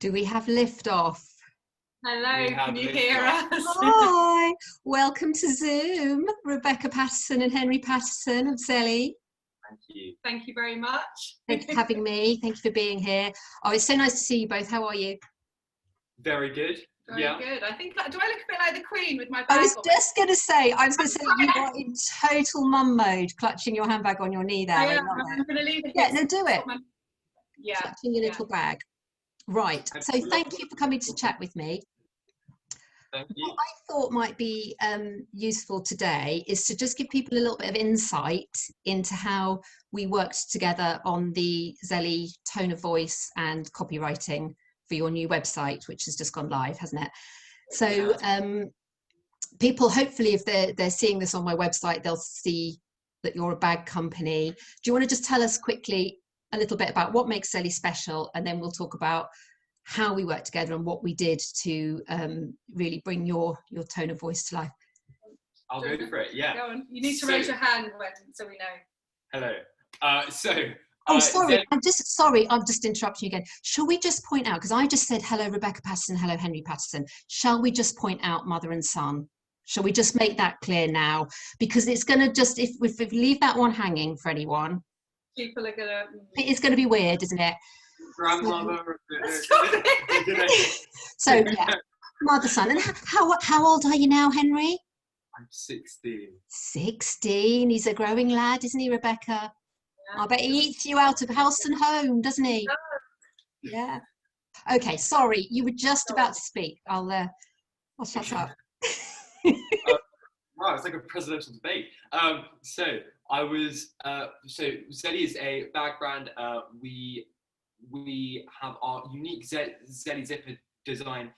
Do we have lift off? Hello, can you hear us? Hi, welcome to Zoom, Rebecca Patterson and Henry Patterson of Zelly. Thank you. Thank you very much. Thank you for having me. Thank you for being here. Oh, it's so nice to see you both. How are you? Very good. Very good. I think, do I look a bit like the Queen with my bag? I was just going to say you are in total mum mode, clutching your handbag on your knee there. I am. I'm going to leave it. Yeah, no, do it. Yeah. Clutching your little bag. Right. So thank you for coming to chat with me. Thank you. What I thought might be useful today is to just give people a little bit of insight into how we worked together on the Zelly tone of voice and copywriting for your new website, which has just gone live, hasn't it? So people, hopefully, if they're seeing this on my website, they'll see that you're a bag company. Do you want to just tell us quickly a little bit about what makes Zelly special, and then we'll talk about how we worked together and what we did to really bring your tone of voice to life. I'll go for it. Yeah. Go on. You need to raise your hand so we know. Hello. Sorry. I'm just interrupting you again. Shall we just point out, because I just said hello Rebecca Patterson, hello Henry Patterson. Shall we just point out mother and son? Shall we just make that clear now? Because it's going to just, if we leave that one hanging for anyone, people are going to... It's going to be weird, isn't it? Grandmother. So yeah, mother, son. And how old are you now, Henry? I'm 16. 16. He's a growing lad, isn't he, Rebecca? Yeah. I bet he eats you out of house and home, doesn't he? Yeah. Okay, sorry, you were just about to speak. I'll shut up. Wow, it's like a presidential debate. So Zelly is a bag brand. We have our unique Zelly zipper design,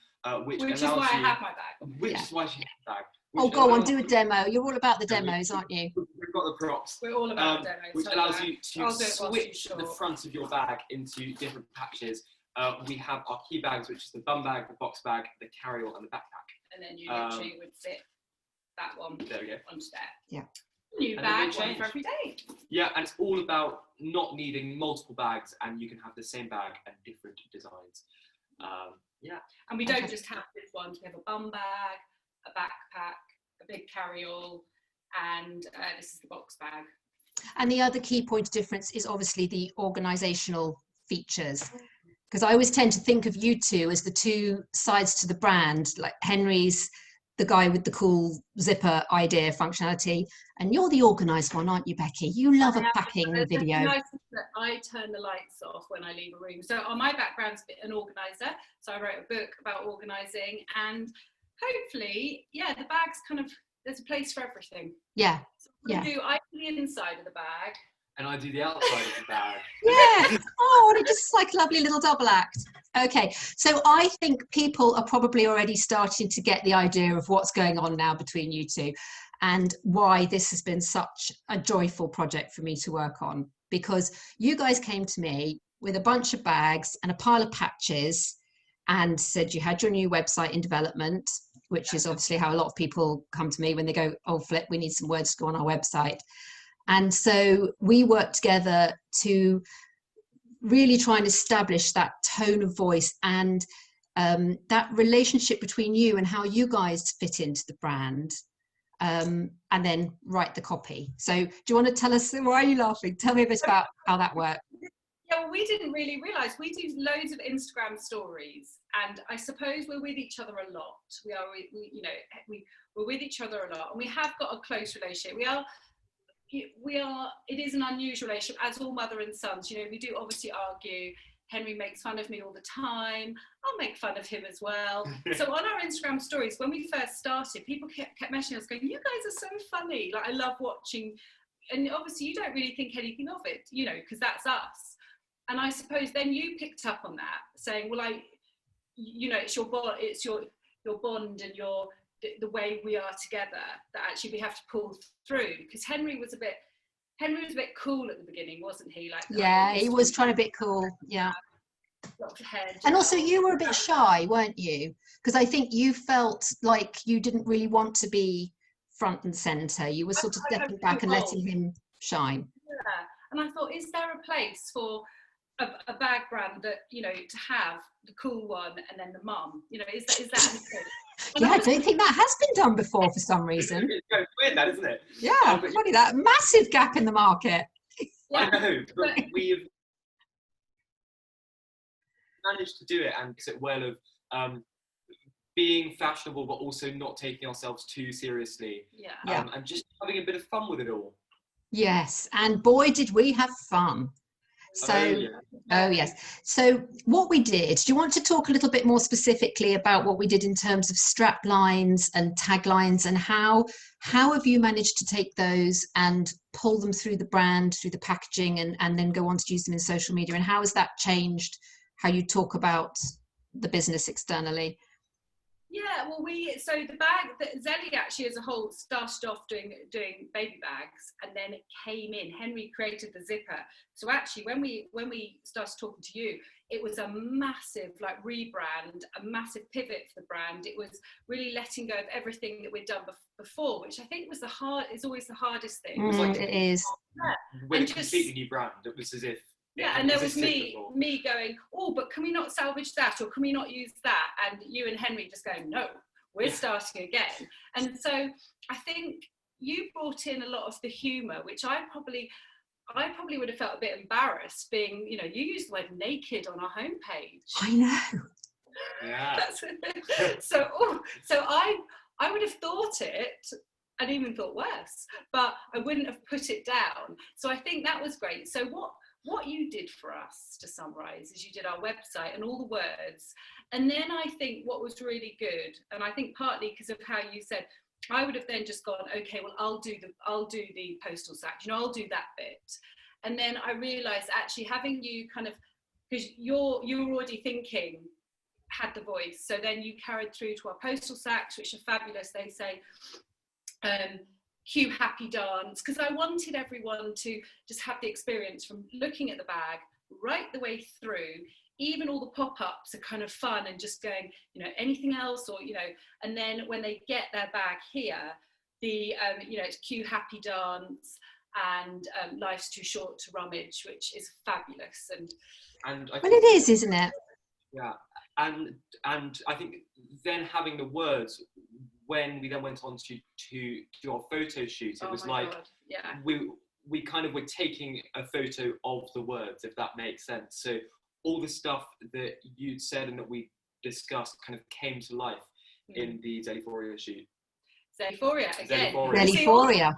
which is why I have my bag. Which is why she has a bag. Oh, go on, do a demo. You're all about the demos, aren't you? We've got the props. We're all about the demos. Which allows you to switch the front of your bag into different patches. We have our key bags, which is the bum bag, the box bag, the carry-all, and the backpack. And then you literally would fit that one there we go. onto there. Yeah. New bag, one for every day. Yeah, and it's all about not needing multiple bags, and you can have the same bag and different designs. Yeah. And we don't just have this one. We have a bum bag, a backpack, a big carry-all, and this is the box bag. And the other key point of difference is obviously the organisational features. Because I always tend to think of you two as the two sides to the brand, like Henry's the guy with the cool zipper idea functionality, and you're the organised one, aren't you, Becky? You love a packing video. Nice that I turn the lights off when I leave a room. So my background's an organiser, so I wrote a book about organising, and hopefully, yeah, the bag's kind of, there's a place for everything. Yeah. So I do the inside of the bag. And I do the outside of the bag. Yeah. Oh, it's just like a lovely little double act. Okay, so I think people are probably already starting to get the idea of what's going on now between you two and why this has been such a joyful project for me to work on, because you guys came to me with a bunch of bags and a pile of patches and said you had your new website in development, which is obviously how a lot of people come to me when they go, oh, Flip, we need some words to go on our website. And so we worked together to really try and establish that tone of voice and that relationship between you and how you guys fit into the brand, and then write the copy. So do you want to tell us, why are you laughing? Tell me a bit about how that worked. Yeah, well, we didn't really realise. We do loads of Instagram stories, and I suppose we're with each other a lot. We're with each other a lot, and we have got a close relationship. It is an unusual relationship, as all mother and sons. You know, we do obviously argue. Henry makes fun of me all the time. I'll make fun of him as well. So on our Instagram stories, when we first started, people kept messaging us going, you guys are so funny. Like, I love watching. And obviously you don't really think anything of it, you know, because that's us. And I suppose then you picked up on that, saying, well, it's your bond and the way we are together that actually we have to pull through. Because Henry was a bit cool at the beginning, wasn't he? Like, yeah, he was trying to be cool. Yeah. And also you were a bit shy, weren't you? Because I think you felt like you didn't really want to be front and centre. You were sort of stepping back and letting him shine. Yeah. And I thought, is there a place for a bag brand that, you know, to have the cool one and then the mum, you know, is that yeah, I don't think that has been done before for some reason. It's weird, that, isn't it? Yeah, funny that massive gap in the market. I know, but we've managed to do it and it well of being fashionable, but also not taking ourselves too seriously. Yeah. And just having a bit of fun with it all. Yes, and boy, did we have fun. So, oh yes. So what we did, do you want to talk a little bit more specifically about what we did in terms of strap lines and taglines, and how have you managed to take those and pull them through the brand, through the packaging, and then go on to use them in social media? And how has that changed how you talk about the business externally? Yeah, well, so the bag that Zelly actually as a whole started off doing baby bags, and then it came in. Henry created the zipper. So actually, when we started talking to you, it was a massive like rebrand, a massive pivot for the brand. It was really letting go of everything that we'd done before, which I think was always the hardest thing. It was like it is. Yeah. With a completely new brand. It was as if. Yeah, and there was me going, oh, but can we not salvage that, or can we not use that? And you and Henry just going, no, we're starting again. And so I think you brought in a lot of the humour, which I probably would have felt a bit embarrassed being, you know, you used the word naked on our homepage. I know. Yeah. So I would have thought it and even thought worse, but I wouldn't have put it down. So I think that was great. So what you did for us, to summarise, is you did our website and all the words. And then I think what was really good, and I think partly because of how you said, I would have then just gone, okay, well, I'll do the postal sack, you know, I'll do that bit. And then I realised actually having you kind of, because you were already thinking, had the voice. So then you carried through to our postal sacks, which are fabulous. They say, cue happy dance, because I wanted everyone to just have the experience from looking at the bag right the way through. Even all the pop-ups are kind of fun and just going, you know, anything else, or, you know, and then when they get their bag here, the you know, it's cue happy dance and life's too short to rummage, which is fabulous. And I well, it is, isn't it? Yeah, and I think then having the words, when we then went on to do our photo shoot, it was like, yeah, we kind of were taking a photo of the words, if that makes sense. So all the stuff that you'd said and that we discussed kind of came to life in the Zellyphoria shoot. Zellyphoria again. Zellyphoria.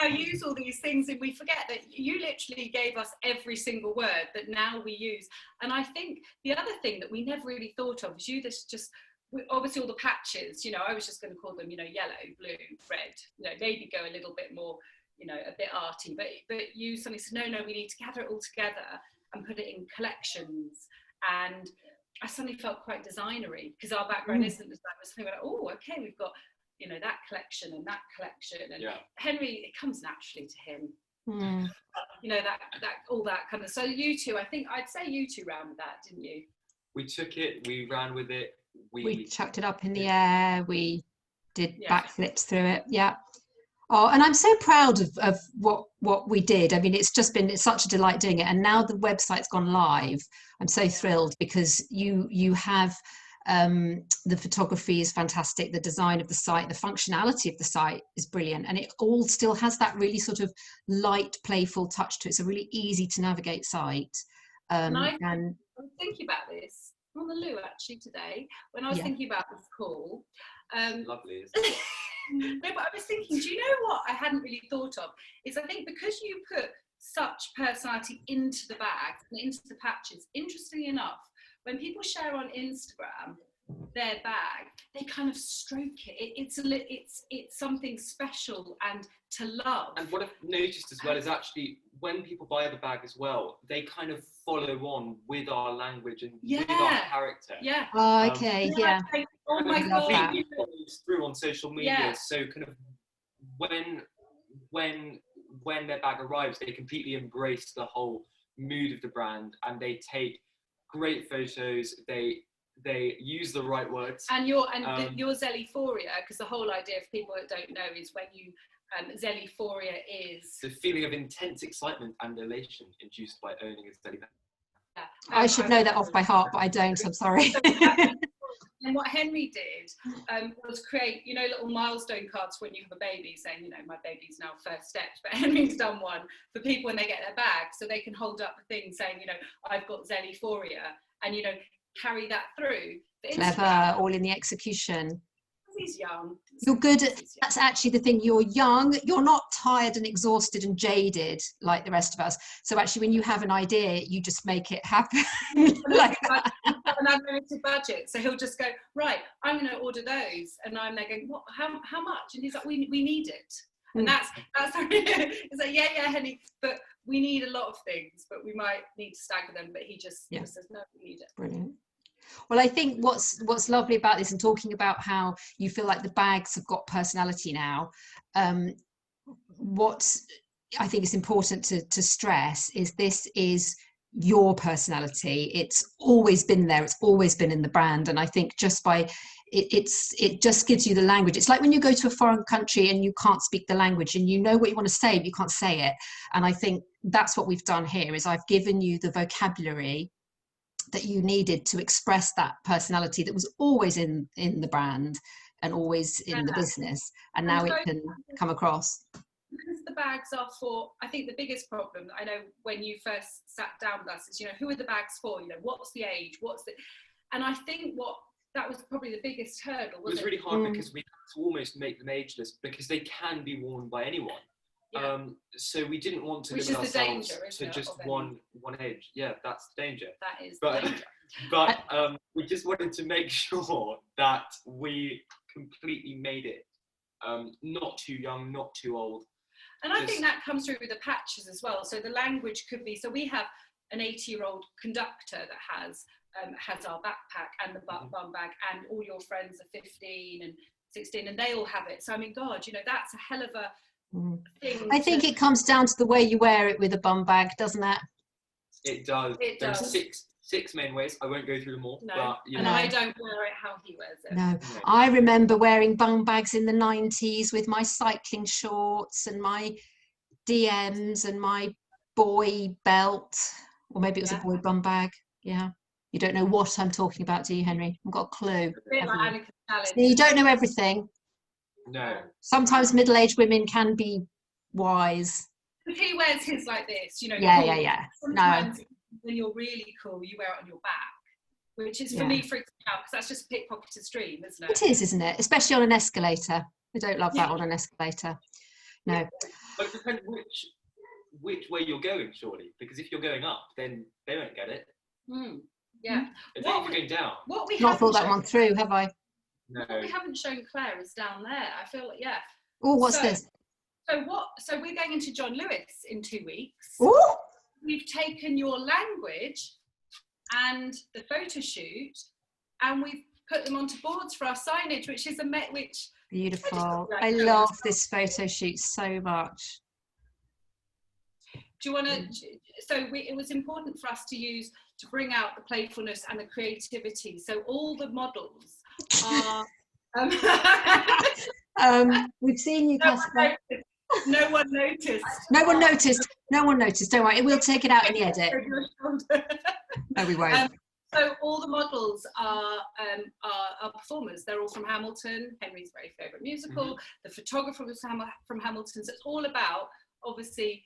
I use all these things and we forget that you literally gave us every single word that now we use. And I think the other thing that we never really thought of is obviously all the patches, you know, I was just going to call them, you know, yellow, blue, red, you know, maybe go a little bit more, you know, a bit arty, but you suddenly said, no, we need to gather it all together and put it in collections. And I suddenly felt quite designery, because our background isn't design. We're suddenly like, oh, okay, we've got, you know, that collection and that collection. And Henry, it comes naturally to him. You know, that all that kind of, so you two, I'd say you two ran with that, didn't you? We took it, we ran with it. We chucked it up in the air, we did backflips through it. Yeah. Oh, and I'm so proud of what we did. I mean, it's such a delight doing it. And now the website's gone live. I'm so thrilled, because you have the photography is fantastic, the design of the site, the functionality of the site is brilliant, and it all still has that really sort of light, playful touch to it. It's a really easy to navigate site. And I was thinking about this on the loo actually today when I was thinking about this call. Lovely, isn't it? No, but I was thinking, do you know what I hadn't really thought of? Is I think because you put such personality into the bags and into the patches, interestingly enough, when people share on Instagram their bag, they kind of stroke it. It's something special and to love. And what I've noticed as well is actually when people buy the bag as well, they kind of follow on with our language and with our character. Yeah. Oh, okay. Yeah. Like, oh my God. It follows through on social media. Yeah. So kind of when their bag arrives, they completely embrace the whole mood of the brand and they take great photos. They use the right words. And your Zellyphoria, because the whole idea for people that don't know is when you Zellyphoria is the feeling of intense excitement and elation induced by owning a Zelly bag. Yeah, I should know that off by heart, but I don't. I'm sorry. And what Henry did was create, you know, little milestone cards when you have a baby, saying, you know, my baby's now first steps. But Henry's done one for people when they get their bag, so they can hold up a thing saying, you know, I've got Zellyphoria, and, you know, carry that through. Clever, all in the execution. He's young. You're good at, that's actually the thing, you're young, you're not tired and exhausted and jaded like the rest of us. So actually when you have an idea, you just make it happen. Like that. An unlimited budget, so he'll just go, right, I'm going to order those, and I'm there going, what, how much? And he's like, we need it. And that's it's like, yeah, Henny, but we need a lot of things, but we might need to stagger them. But he just says, no, we need it. Brilliant. Well, I think what's lovely about this, and talking about how you feel like the bags have got personality now, what I think is important to stress is this is your personality. It's always been there. It's always been in the brand. And I think just by it just gives you the language. It's like when you go to a foreign country and you can't speak the language and you know what you want to say, but you can't say it. And I think that's what we've done here, is I've given you the vocabulary that you needed to express that personality that was always in the brand and always in the business, and now it can come across. Because the bags are for, I think the biggest problem, I know when you first sat down with us, is, you know, who are the bags for? You know, what's the age? And I think that was probably the biggest hurdle, wasn't it? Was really hard because we had to almost make them ageless, because they can be worn by anyone. Yeah. So we didn't want to limit ourselves to just one age. Yeah, that's the danger. That is danger. But we just wanted to make sure that we completely made it not too young, not too old. And I think that comes through with the patches as well. So the language could be, so we have an 80-year-old conductor that has our backpack and the bum bag, and all your friends are 15 and 16 and they all have it. So I mean, God, you know, that's a hell of a thing. I think it comes down to the way you wear it with a bum bag, doesn't it? It does. There's six main ways. I won't go through them all. No, but, you and know. I don't wear it how he wears it. No, I remember wearing bum bags in the 90s with my cycling shorts and my DMs and my boy belt, or maybe it was a boy bum bag. Yeah. You don't know what I'm talking about, do you, Henry? I've got a clue. You don't know everything. No. Sometimes middle-aged women can be wise. If he wears his like this, you know. Yeah. Sometimes when you're really cool, you wear it on your back, which is for me freaks me out, because that's just pickpocketed stream, isn't it? It is, isn't it? Especially on an escalator. I don't love that on an escalator. No. But it depends which way you're going, surely, because if you're going up, then they won't get it. Yeah. If you're going down. What we not thought that one through, have I? No. What we haven't shown Claire is down there. I feel like, Oh, what's this? So we're going into John Lewis in 2 weeks. Ooh. We've taken your language and the photo shoot, and we've put them onto boards for our signage, which is beautiful. I love this photo shoot so much. Do you want to? It was important for us to bring out the playfulness and the creativity. So all the models are. We've seen you. No one noticed. No one noticed. Don't worry. We'll take it out in the edit. No, we won't. So all the models are performers. They're all from Hamilton, Henry's very favourite musical. The photographer was from Hamilton. So it's all about, obviously,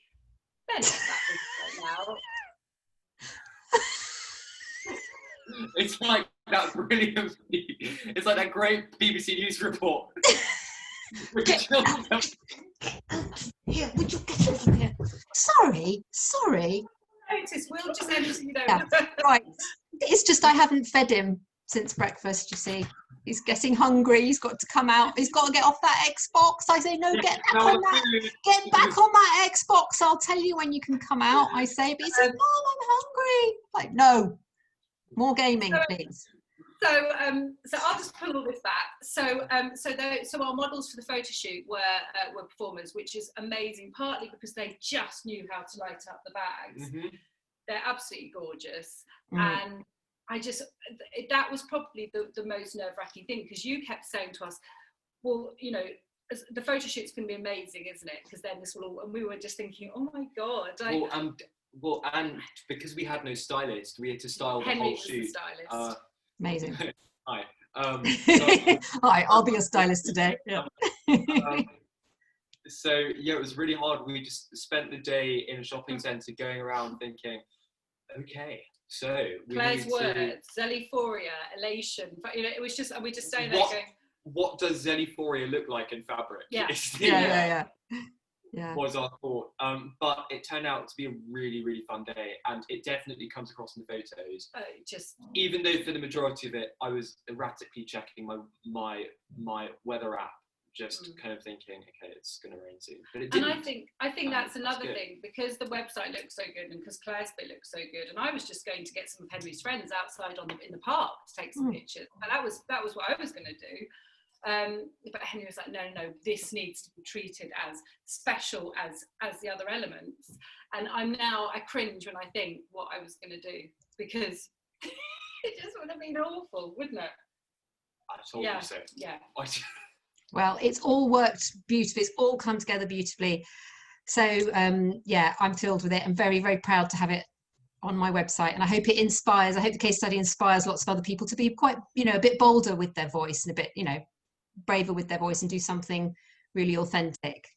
they're not that big right now. It's like that brilliant. It's like that great BBC News report. Here, would you get over here? Sorry. Notice, we'll just end it, you know. Yeah, right. It's just I haven't fed him since breakfast, you see. He's getting hungry. He's got to come out. He's got to get off that Xbox. I say, no, get back on that. Get back on that Xbox. I'll tell you when you can come out, I say. But he says, Mom, I'm hungry. Like, no. More gaming, please. So I'll just pull all this back. So our models for the photo shoot were performers, which is amazing. Partly because they just knew how to light up the bags. They're absolutely gorgeous, and that was probably the most nerve-wracking thing, because you kept saying to us, well, you know, the photo shoot's going to be amazing, isn't it? Because then this will all, and we were just thinking, oh my God. Well, and because we had no stylist, we had to style the Henry whole was the shoot. stylist. Amazing. Hi. Hi, I'll be your stylist today. Yeah. So yeah, it was really hard. We just spent the day in a shopping centre going around thinking, okay, so we Claire's need words, Zellyphoria, elation. But, you know, it was just, and we just staying there going, what does Zellyphoria look like in fabric? Yeah. Yeah. Was our thought. But it turned out to be a really, really fun day, and it definitely comes across in the photos. Even though for the majority of it, I was erratically checking my weather app, just kind of thinking, okay, it's going to rain soon. But it didn't. And I think that's another thing, because the website looks so good and because Claire's bit looks so good, and I was just going to get some of Henry's friends outside in the park to take some pictures, and that was what I was going to do. But Henry was like, no, this needs to be treated as special as the other elements. And I cringe when I think what I was going to do, because it just would have been awful, wouldn't it? I told you so. Yeah. Well, it's all worked beautifully. It's all come together beautifully. So yeah, I'm thrilled with it. I'm very, very proud to have it on my website, and I hope it inspires. I hope the case study inspires lots of other people to be quite, a bit bolder with their voice and a bit, braver with their voice and do something really authentic,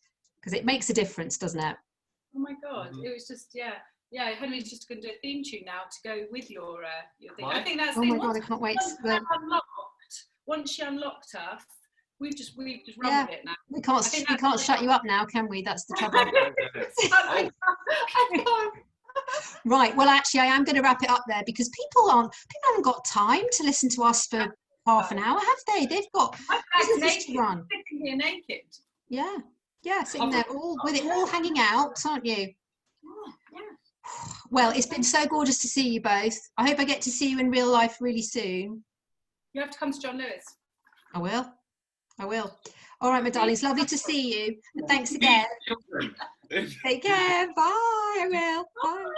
because it makes a difference, doesn't it? Oh my God, it was just Henry's just going to do a theme tune now to go with your thing. I think that's oh my God, I can't wait. Once she unlocked us, we've just run with it now. We can't shut you up now, can we? That's the trouble. Right, well actually I am going to wrap it up there, because people haven't got time to listen to us for half an hour, have they? They've got businesses to run. Sitting here naked. Yeah, sitting there with it all hanging out, aren't you? Yeah. Well, it's been so gorgeous to see you both. I hope I get to see you in real life really soon. You have to come to John Lewis. I will. All right, my darlings, lovely to see you. And thanks again. Take care. Bye. I will. Bye.